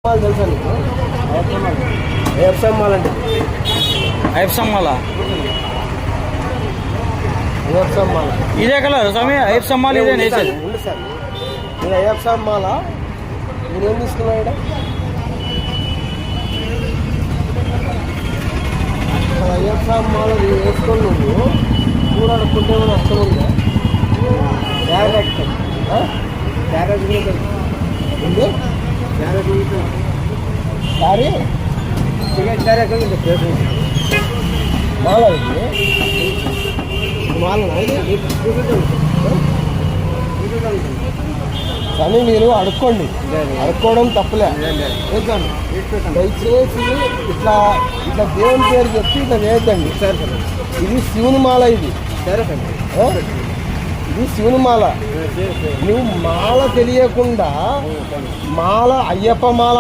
తెలుసా నీకు? అయ్యప్ప మాల అంటే అయ్యప్ప మాల అయ్యప్ప మాల ఇదే కలర్ స్వామి. అయ్యప్ప మాల ఇదే నేసేది. ఉంది సార్. నేను అయ్యప్ప మాల మీరు ఏం తీసుకున్నావు ఇక్కడ? అయ్యప్ప మాల వేసుకొని నువ్వు కూర అడుక్కుంటే ఏమైనా అర్థం ఉందా? డైరెక్ట్ డైరెక్ట్ ఉంది. సారీ డైరెక్ట్ మాల కానీ మీరు అడుక్కోండి, అడుక్కోవడం తప్పులే. దయచేసి ఇట్లా ఇట్లా దేవుని పేరు చెప్పి ఇట్లా వేయద్దండి. ఇది శివుని మాల. ఇది ఇది శివుని మాల. నువ్వు మాల తెలియకుండా మాల అయ్యప్ప మాల